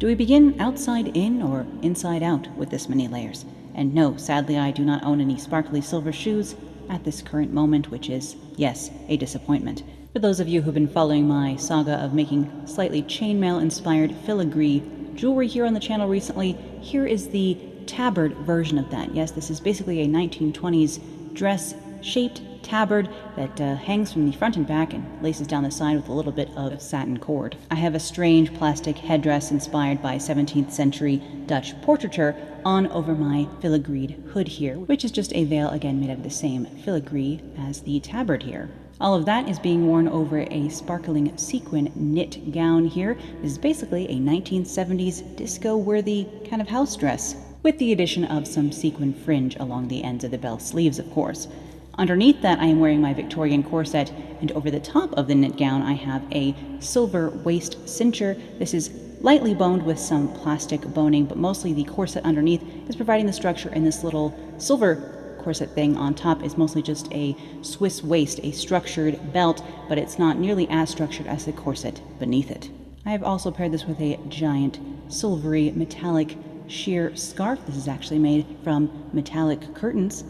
Do we begin outside in or inside out with this many layers? And no, sadly I do not own any sparkly silver shoes at this current moment, which is, yes, a disappointment. For those of you who've been following my saga of making slightly chainmail-inspired filigree jewelry here on the channel recently, here is the tabard version of that. Yes, this is basically a 1920s dress-shaped tabard that hangs from the front and back and laces down the side with a little bit of satin cord. I have a strange plastic headdress inspired by 17th century Dutch portraiture on over my filigreed hood here, which is just a veil again made out of the same filigree as the tabard here. All of that is being worn over a sparkling sequin knit gown here. This is basically a 1970s disco-worthy kind of house dress, with the addition of some sequin fringe along the ends of the bell sleeves, of course. Underneath that, I am wearing my Victorian corset, and over the top of the knit gown, I have a silver waist cincher. This is lightly boned with some plastic boning, but mostly the corset underneath is providing the structure, and this little silver corset thing on top is mostly just a Swiss waist, a structured belt, but it's not nearly as structured as the corset beneath it. I have also paired this with a giant silvery metallic sheer scarf. This is actually made from metallic curtains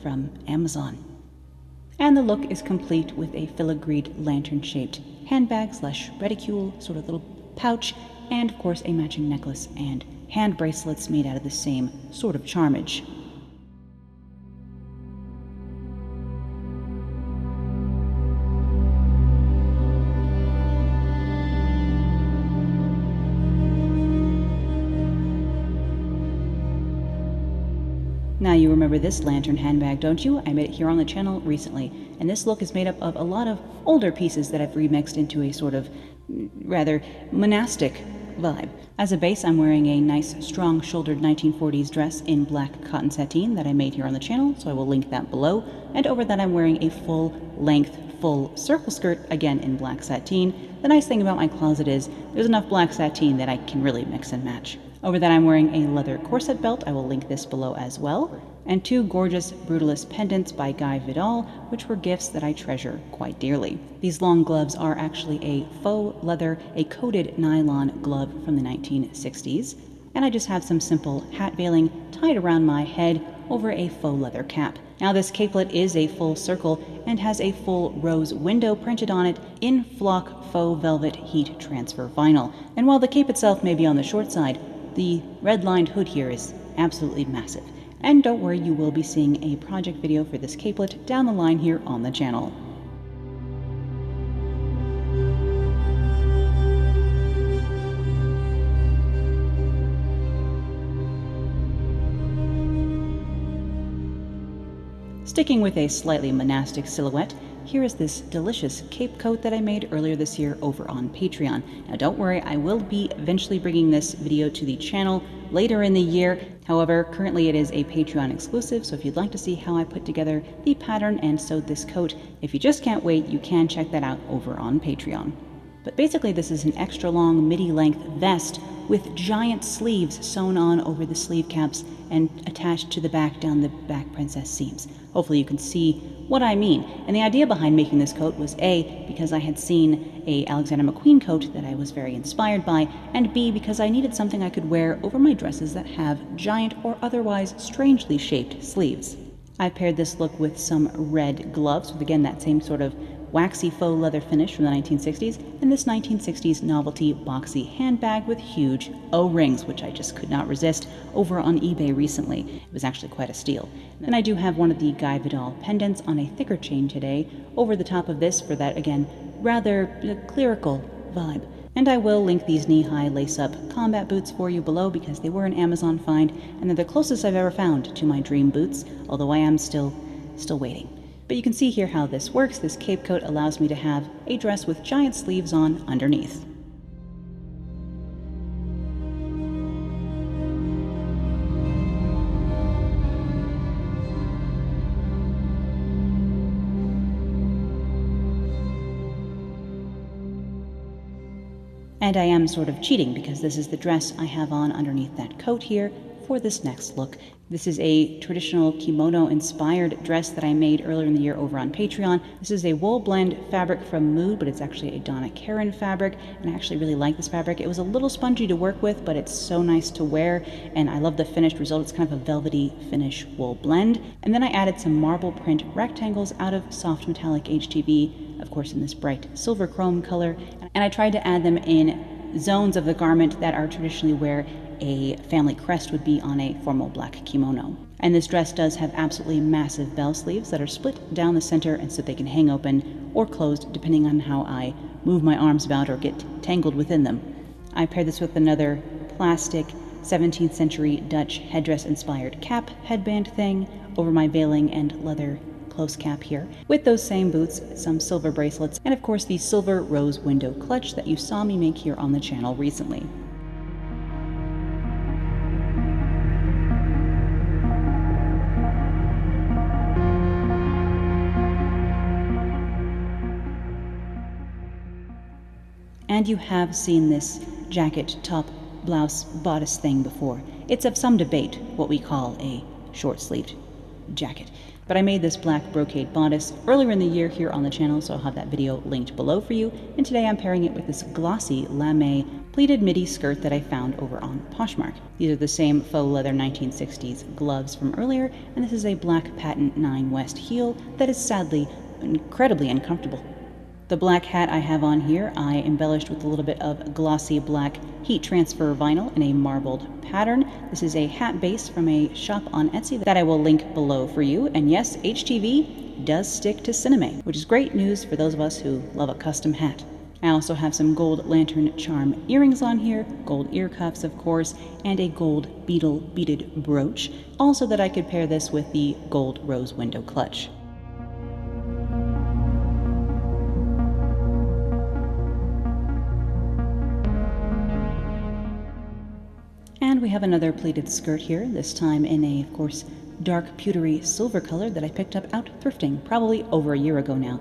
from Amazon. And the look is complete with a filigreed lantern-shaped handbag slash reticule, sort of little pouch, and of course a matching necklace and hand bracelets made out of the same sort of charmage. Now you remember this lantern handbag, don't you? I made it here on the channel recently, and this look is made up of a lot of older pieces that I've remixed into a sort of rather monastic vibe. As a base, I'm wearing a nice strong shouldered 1940s dress in black cotton sateen that I made here on the channel, so I will link that below. And over that I'm wearing a full length, full circle skirt, again in black sateen. The nice thing about my closet is there's enough black sateen that I can really mix and match. Over that I'm wearing a leather corset belt, I will link this below as well, and two gorgeous Brutalist pendants by VIII, which were gifts that I treasure quite dearly. These long gloves are actually a faux leather, a coated nylon glove from the 1960s, and I just have some simple hat veiling tied around my head over a faux leather cap. Now this capelet is a full circle and has a full rose window printed on it in flock faux velvet heat transfer vinyl, and while the cape itself may be on the short side, the red-lined hood here is absolutely massive. And don't worry, you will be seeing a project video for this capelet down the line here on the channel. Sticking with a slightly monastic silhouette, here is this delicious cape coat that I made earlier this year over on Patreon. Now don't worry, I will be eventually bringing this video to the channel later in the year. However, currently it is a Patreon exclusive, so if you'd like to see how I put together the pattern and sewed this coat, if you just can't wait, you can check that out over on Patreon. But basically this is an extra long midi-length vest with giant sleeves sewn on over the sleeve caps and attached to the back down the back princess seams. Hopefully you can see what I mean. And the idea behind making this coat was A, because I had seen a Alexander McQueen coat that I was very inspired by, and B, because I needed something I could wear over my dresses that have giant or otherwise strangely shaped sleeves. I paired this look with some red gloves with, again, that same sort of waxy faux leather finish from the 1960s, and this 1960s novelty boxy handbag with huge O-rings, which I just could not resist over on eBay recently. It was actually quite a steal. And I do have one of the Guy Vidal pendants on a thicker chain today over the top of this for that, again, rather clerical vibe. And I will link these knee-high lace-up combat boots for you below because they were an Amazon find, and they're the closest I've ever found to my dream boots, although I am still waiting. But you can see here how this works. This cape coat allows me to have a dress with giant sleeves on underneath. And I am sort of cheating because this is the dress I have on underneath that coat here for this next look. This is a traditional kimono-inspired dress that I made earlier in the year over on Patreon. This is a wool blend fabric from Mood, but it's actually a Donna Karan fabric, and I actually really like this fabric. It was a little spongy to work with, but it's so nice to wear, and I love the finished result. It's kind of a velvety finish wool blend. And then I added some marble print rectangles out of soft metallic HTV, of course in this bright silver chrome color, and I tried to add them in zones of the garment that are traditionally where a family crest would be on a formal black kimono. And this dress does have absolutely massive bell sleeves that are split down the center and so they can hang open or closed depending on how I move my arms about or get tangled within them. I paired this with another plastic 17th century Dutch headdress inspired cap headband thing over my veiling and leather close cap here, with those same boots, some silver bracelets, and of course the silver rose window clutch that you saw me make here on the channel recently. And you have seen this jacket, top, blouse, bodice thing before. It's of some debate what we call a short-sleeved jacket. But I made this black brocade bodice earlier in the year here on the channel, so I'll have that video linked below for you. And today I'm pairing it with this glossy lame pleated midi skirt that I found over on Poshmark. These are the same faux leather 1960s gloves from earlier, and this is a black patent 9 West heel that is sadly incredibly uncomfortable. The black hat I have on here, I embellished with a little bit of glossy black heat transfer vinyl in a marbled pattern. This is a hat base from a shop on Etsy that I will link below for you. And yes, HTV does stick to cinema, which is great news for those of us who love a custom hat. I also have some gold lantern charm earrings on here, gold ear cuffs of course, and a gold beetle beaded brooch, also that I could pair this with the gold rose window clutch. And we have another pleated skirt here, this time in a, of course, dark pewtery silver color that I picked up out thrifting, probably over a year ago now.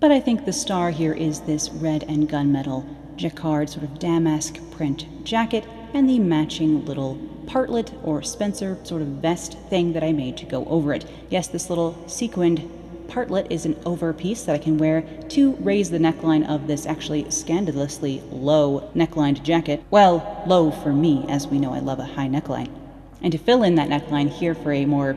But I think the star here is this red and gunmetal jacquard sort of damask print jacket and the matching little partlet or Spencer sort of vest thing that I made to go over it. Yes, this little sequined partlet is an over piece that I can wear to raise the neckline of this actually scandalously low necklined jacket. Well, low for me, as we know I love a high neckline. And to fill in that neckline here for a more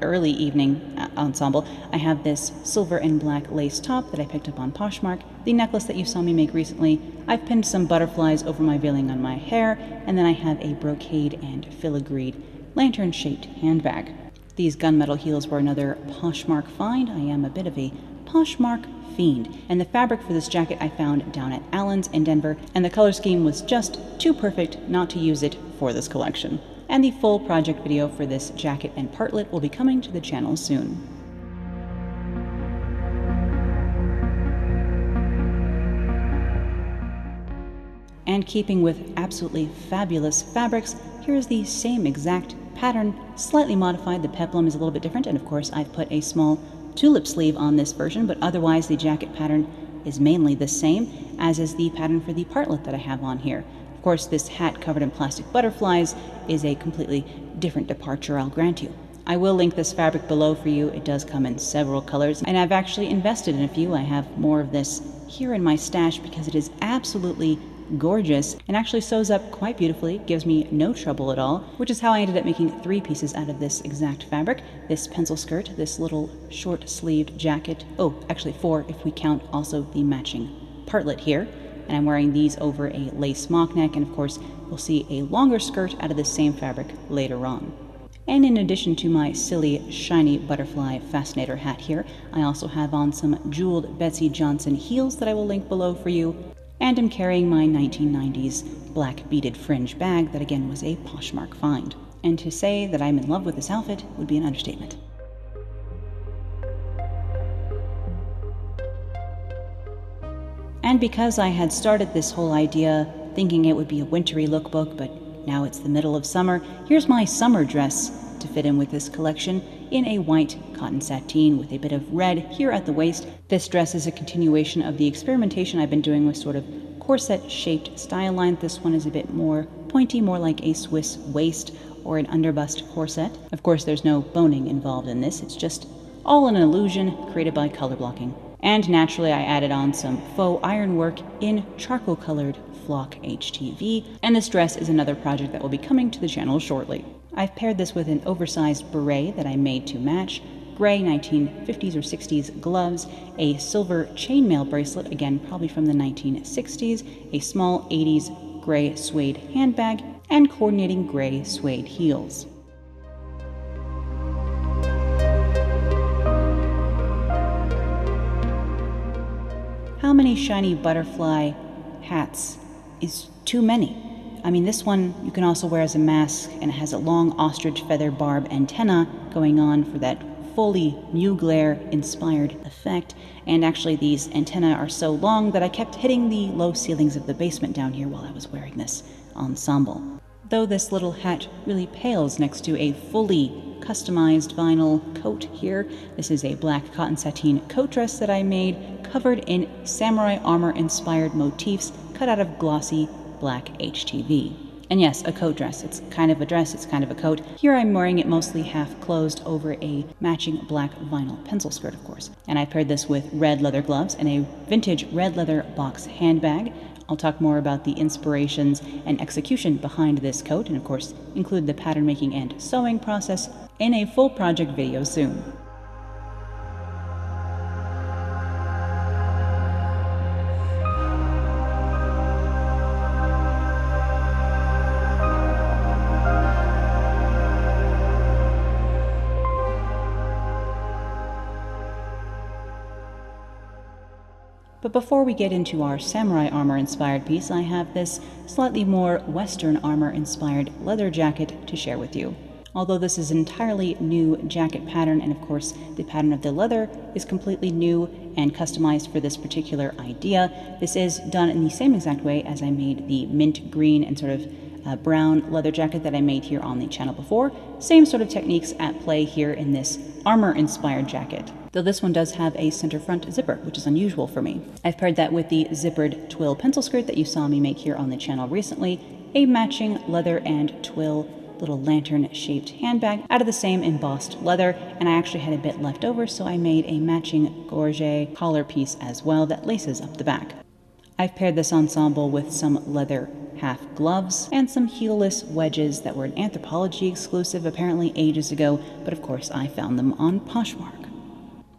early evening ensemble, I have this silver and black lace top that I picked up on Poshmark, the necklace that you saw me make recently. I've pinned some butterflies over my veiling on my hair, and then I have a brocade and filigree lantern-shaped handbag. These gunmetal heels were another Poshmark find. I am a bit of a Poshmark fiend, and the fabric for this jacket I found down at Allen's in Denver, and the color scheme was just too perfect not to use it for this collection. And the full project video for this jacket and partlet will be coming to the channel soon. And keeping with absolutely fabulous fabrics, here is the same exact pattern, slightly modified. The peplum is a little bit different, and of course I've put a small tulip sleeve on this version, but otherwise the jacket pattern is mainly the same, as is the pattern for the partlet that I have on here. Of course, this hat covered in plastic butterflies is a completely different departure, I'll grant you. I will link this fabric below for you. It does come in several colors, and I've actually invested in a few. I have more of this here in my stash because it is absolutely gorgeous and actually sews up quite beautifully, gives me no trouble at all, which is how I ended up making 3 pieces out of this exact fabric. This pencil skirt, this little short-sleeved jacket, oh, actually 4 if we count also the matching partlet here, and I'm wearing these over a lace mock neck, and of course we'll see a longer skirt out of the same fabric later on. And in addition to my silly, shiny butterfly fascinator hat here, I also have on some jeweled Betsy Johnson heels that I will link below for you, and I'm carrying my 1990s black beaded fringe bag that again was a Poshmark find. And to say that I'm in love with this outfit would be an understatement. And because I had started this whole idea thinking it would be a wintry lookbook, but now it's the middle of summer, here's my summer dress to fit in with this collection in a white cotton sateen with a bit of red here at the waist. This dress is a continuation of the experimentation I've been doing with sort of corset-shaped style line. This one is a bit more pointy, more like a Swiss waist or an underbust corset. Of course, there's no boning involved in this, it's just all an illusion created by color blocking. And naturally, I added on some faux ironwork in charcoal-colored flock HTV, and this dress is another project that will be coming to the channel shortly. I've paired this with an oversized beret that I made to match, gray 1950s or 60s gloves, a silver chainmail bracelet, again probably from the 1960s, a small 80s gray suede handbag, and coordinating gray suede heels. How many shiny butterfly hats is too many? I mean, this one you can also wear as a mask, and it has a long ostrich feather barb antenna going on for that fully Mugler inspired effect. And actually these antennae are so long that I kept hitting the low ceilings of the basement down here while I was wearing this ensemble. Though this little hat really pales next to a fully customized vinyl coat here. This is a black cotton sateen coat dress that I made, covered in samurai armor inspired motifs cut out of glossy black HTV. And yes, a coat dress. It's kind of a dress, it's kind of a coat. Here I'm wearing it mostly half closed over a matching black vinyl pencil skirt, of course. And I paired this with red leather gloves and a vintage red leather box handbag. I'll talk more about the inspirations and execution behind this coat, and of course include the pattern making and sewing process in a full project video soon. But before we get into our samurai armor inspired piece, I have this slightly more Western armor inspired leather jacket to share with you. Although this is an entirely new jacket pattern, and of course the pattern of the leather is completely new and customized for this particular idea, this is done in the same exact way as I made the mint green and sort of brown leather jacket that I made here on the channel before. Same sort of techniques at play here in this armor inspired jacket. Though this one does have a center front zipper, which is unusual for me. I've paired that with the zippered twill pencil skirt that you saw me make here on the channel recently, a matching leather and twill little lantern-shaped handbag out of the same embossed leather, and I actually had a bit left over, so I made a matching gorget collar piece as well that laces up the back. I've paired this ensemble with some leather half gloves and some heelless wedges that were an Anthropology exclusive apparently ages ago, but of course I found them on Poshmark.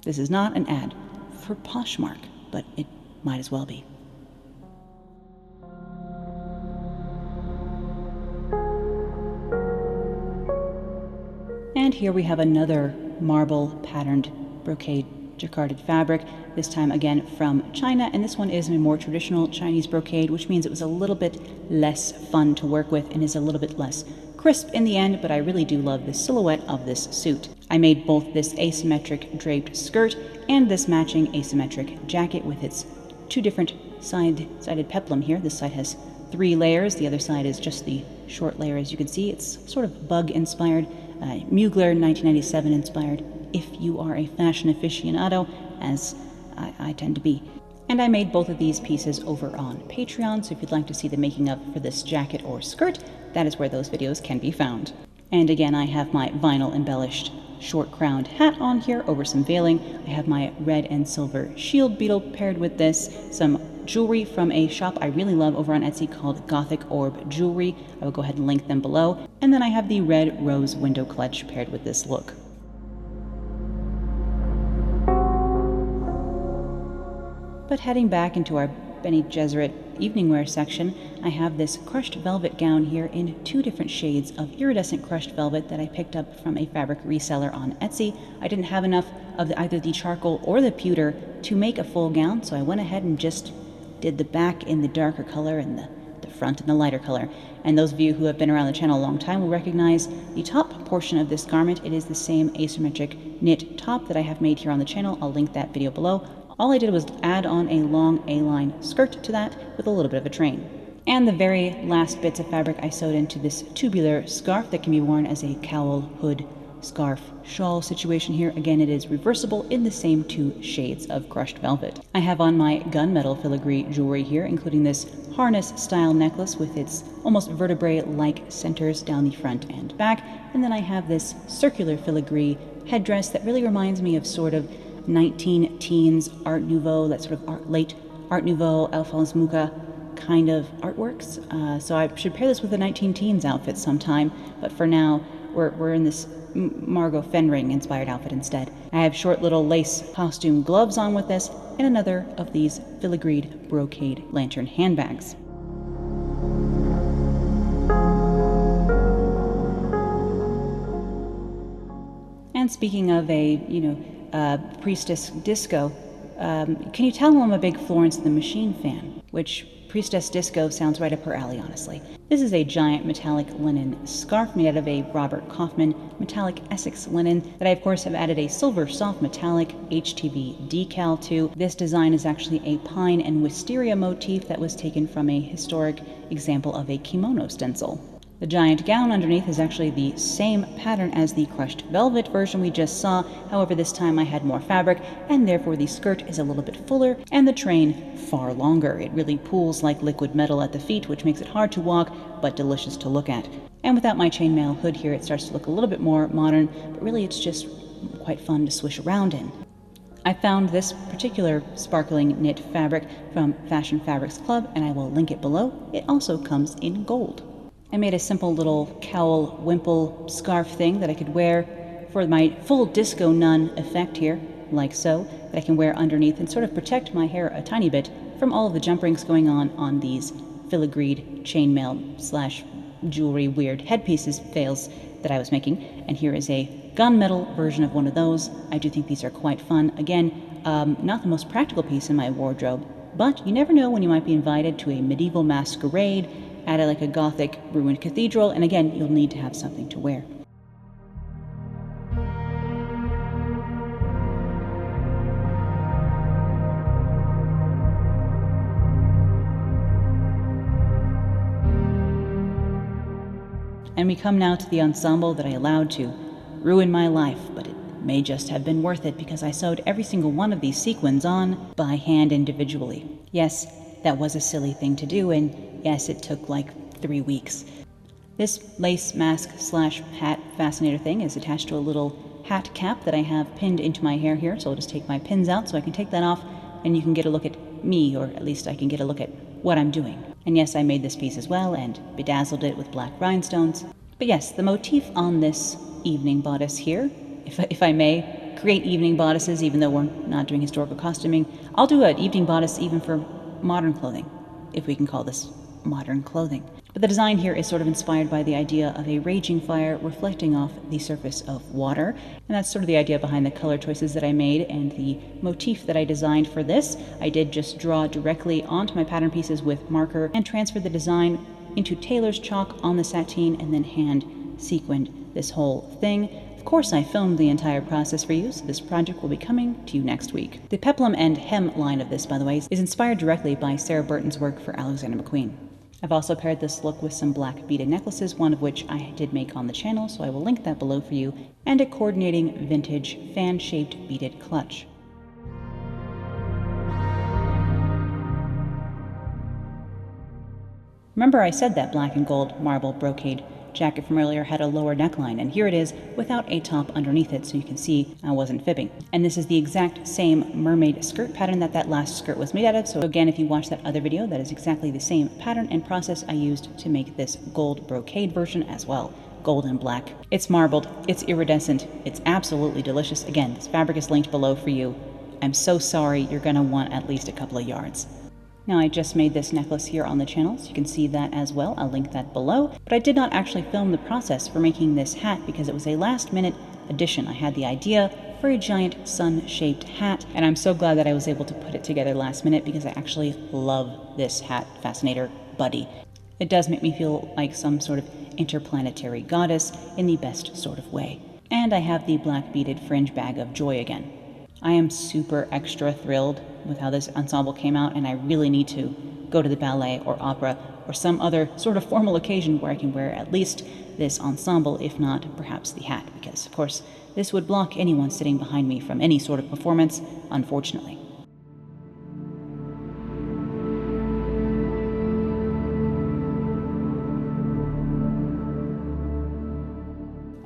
This is not an ad for Poshmark, but it might as well be. And here we have another marble patterned brocade jacquarded fabric, this time again from China, and this one is a more traditional Chinese brocade, which means it was a little bit less fun to work with and is a little bit less crisp in the end, but I really do love the silhouette of this suit. I made both this asymmetric draped skirt and this matching asymmetric jacket with its two different sided peplum here. This side has 3 layers, the other side is just the short layer. As you can see, it's sort of bug inspired, Mugler 1997 inspired, if you are a fashion aficionado, as I tend to be. And I made both of these pieces over on Patreon, so if you'd like to see the making of for this jacket or skirt, that is where those videos can be found. And again, I have my vinyl embellished short crowned hat on here over some veiling. I have my red and silver shield beetle paired with this, some jewelry from a shop I really love over on Etsy called Gothic Orb Jewelry. I will go ahead and link them below. And then I have the red rose window clutch paired with this look. But heading back into our Bene Gesserit evening wear section, I have this crushed velvet gown here in 2 different shades of iridescent crushed velvet that I picked up from a fabric reseller on Etsy. I didn't have enough of either the charcoal or the pewter to make a full gown, so I went ahead and just did the back in the darker color and the front in the lighter color. And those of you who have been around the channel a long time will recognize the top portion of this garment. It is the same asymmetric knit top that I have made here on the channel. I'll link that video below. All I did was add on a long A-line skirt to that with a little bit of a train. And the very last bits of fabric I sewed into this tubular scarf that can be worn as a cowl, hood, scarf shawl situation here. Again, it is reversible in the same 2 shades of crushed velvet. I have on my gunmetal filigree jewelry here, including this harness style necklace with its almost vertebrae-like centers down the front and back. And then I have this circular filigree headdress that really reminds me of sort of 19-teens Art Nouveau, that sort of late Art Nouveau, Alphonse Mucha kind of artworks. So I should pair this with a 19-teens outfit sometime, but for now we're in this Margot Fenring inspired outfit instead. I have short little lace costume gloves on with this, and another of these filigreed brocade lantern handbags. And speaking of Priestess Disco, can you tell I'm a big Florence and the Machine fan? Which Priestess Disco sounds right up her alley, honestly. This is a giant metallic linen scarf made out of a Robert Kaufman metallic Essex linen that I, of course, have added a silver soft metallic HTV decal to. This design is actually a pine and wisteria motif that was taken from a historic example of a kimono stencil. The giant gown underneath is actually the same pattern as the crushed velvet version we just saw. However, this time I had more fabric, and therefore the skirt is a little bit fuller and the train far longer. It really pools like liquid metal at the feet, which makes it hard to walk, but delicious to look at. And without my chainmail hood here, it starts to look a little bit more modern, but really it's just quite fun to swish around in. I found this particular sparkling knit fabric from Fashion Fabrics Club, and I will link it below. It also comes in gold. I made a simple little cowl wimple scarf thing that I could wear for my full disco nun effect here, like so, that I can wear underneath and sort of protect my hair a tiny bit from all of the jump rings going on these filigreed chainmail / jewelry weird headpieces fails that I was making. And here is a gunmetal version of one of those. I do think these are quite fun. Again, not the most practical piece in my wardrobe, but you never know when you might be invited to a medieval masquerade at a Gothic ruined cathedral, and again, you'll need to have something to wear. And we come now to the ensemble that I allowed to ruin my life, but it may just have been worth it because I sewed every single one of these sequins on by hand individually. Yes, that was a silly thing to do, and yes, it took like 3 weeks. This lace mask / hat fascinator thing is attached to a little hat cap that I have pinned into my hair here, so I'll just take my pins out so I can take that off and you can get a look at me, or at least I can get a look at what I'm doing. And yes, I made this piece as well and bedazzled it with black rhinestones. But yes, the motif on this evening bodice here, if I may create evening bodices even though we're not doing historical costuming, I'll do an evening bodice even for modern clothing, if we can call this modern clothing. But the design here is sort of inspired by the idea of a raging fire reflecting off the surface of water, and that's sort of the idea behind the color choices that I made and the motif that I designed for this. I did just draw directly onto my pattern pieces with marker and transferred the design into tailor's chalk on the sateen and then hand sequined this whole thing. Of course, I filmed the entire process for you, so this project will be coming to you next week. The peplum and hem line of this, by the way, is inspired directly by Sarah Burton's work for Alexander McQueen. I've also paired this look with some black beaded necklaces, one of which I did make on the channel, so I will link that below for you, and a coordinating vintage fan-shaped beaded clutch. Remember I said that black and gold marble brocade jacket from earlier had a lower neckline, and here it is without a top underneath it, so you can see I wasn't fibbing. And this is the exact same mermaid skirt pattern that last skirt was made out of, so again, if you watch that other video, that is exactly the same pattern and process I used to make this gold brocade version as well. Gold and black. It's marbled, it's iridescent, it's absolutely delicious. Again, this fabric is linked below for you. I'm so sorry, you're gonna want at least a couple of yards. Now, I just made this necklace here on the channel, so you can see that as well. I'll link that below. But I did not actually film the process for making this hat because it was a last-minute addition. I had the idea for a giant sun-shaped hat, and I'm so glad that I was able to put it together last minute because I actually love this hat fascinator buddy. It does make me feel like some sort of interplanetary goddess in the best sort of way. And I have the black beaded fringe bag of joy again. I am super extra thrilled with how this ensemble came out, and I really need to go to the ballet or opera or some other sort of formal occasion where I can wear at least this ensemble, if not perhaps the hat, because, of course, this would block anyone sitting behind me from any sort of performance, unfortunately.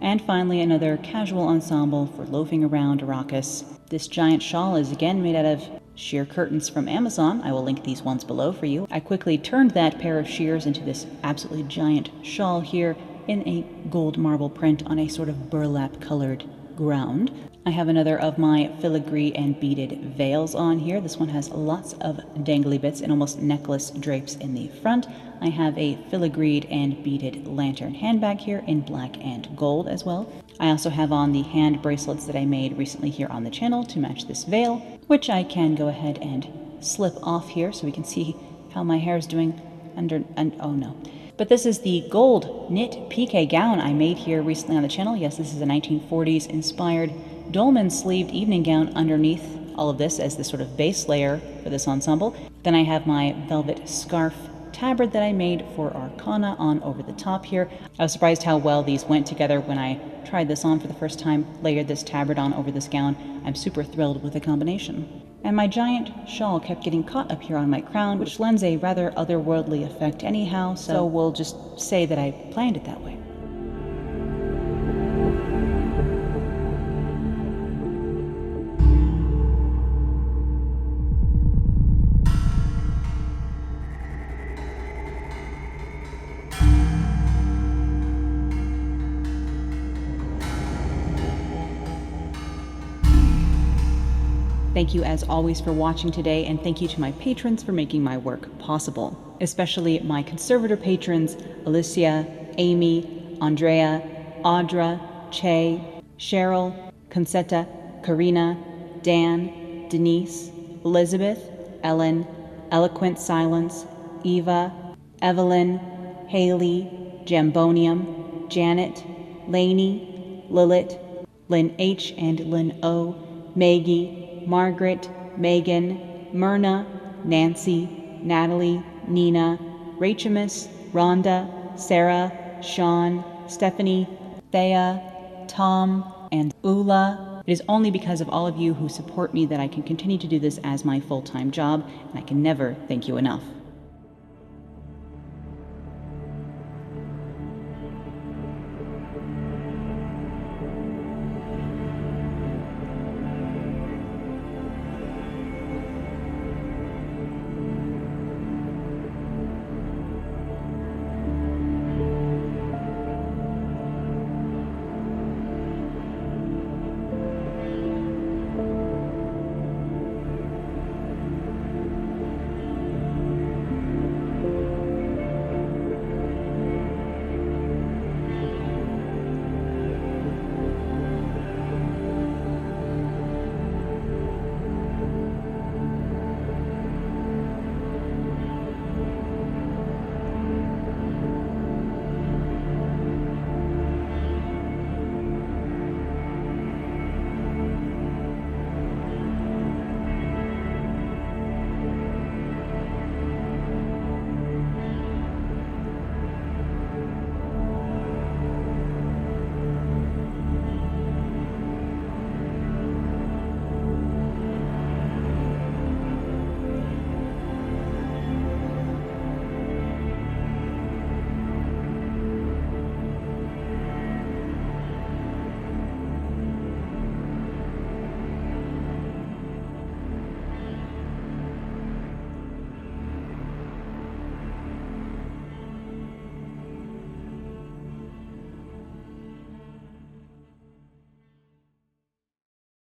And finally, another casual ensemble for loafing around Arrakis. This giant shawl is again made out of sheer curtains from Amazon. I will link these ones below for you. I quickly turned that pair of shears into this absolutely giant shawl here in a gold marble print on a sort of burlap colored ground. I have another of my filigree and beaded veils on here. This one has lots of dangly bits and almost necklace drapes in the front. I have a filigreed and beaded lantern handbag here in black and gold as well. I also have on the hand bracelets that I made recently here on the channel to match this veil, which I can go ahead and slip off here so we can see how my hair is doing under, and oh no. But this is the gold knit piqué gown I made here recently on the channel. Yes, this is a 1940s inspired dolman sleeved evening gown underneath all of this as the sort of base layer for this ensemble. Then I have my velvet scarf tabard that I made for Arcana on over the top here. I was surprised how well these went together when I tried this on for the first time, layered this tabard on over this gown. I'm super thrilled with the combination. And my giant shawl kept getting caught up here on my crown, which lends a rather otherworldly effect anyhow, so we'll just say that I planned it that way. Thank you as always for watching today, and thank you to my patrons for making my work possible, especially my conservator patrons Alicia, Amy, Andrea, Audra, Che, Cheryl, Concetta, Karina, Dan, Denise, Elizabeth, Ellen, Eloquent Silence, Eva, Evelyn, Haley, Jambonium, Janet, Lainey, Lilith, Lynn H. and Lynn O., Maggie, Margaret, Megan, Myrna, Nancy, Natalie, Nina, Rachamus, Rhonda, Sarah, Sean, Stephanie, Thea, Tom, and Ula. It is only because of all of you who support me that I can continue to do this as my full-time job, and I can never thank you enough.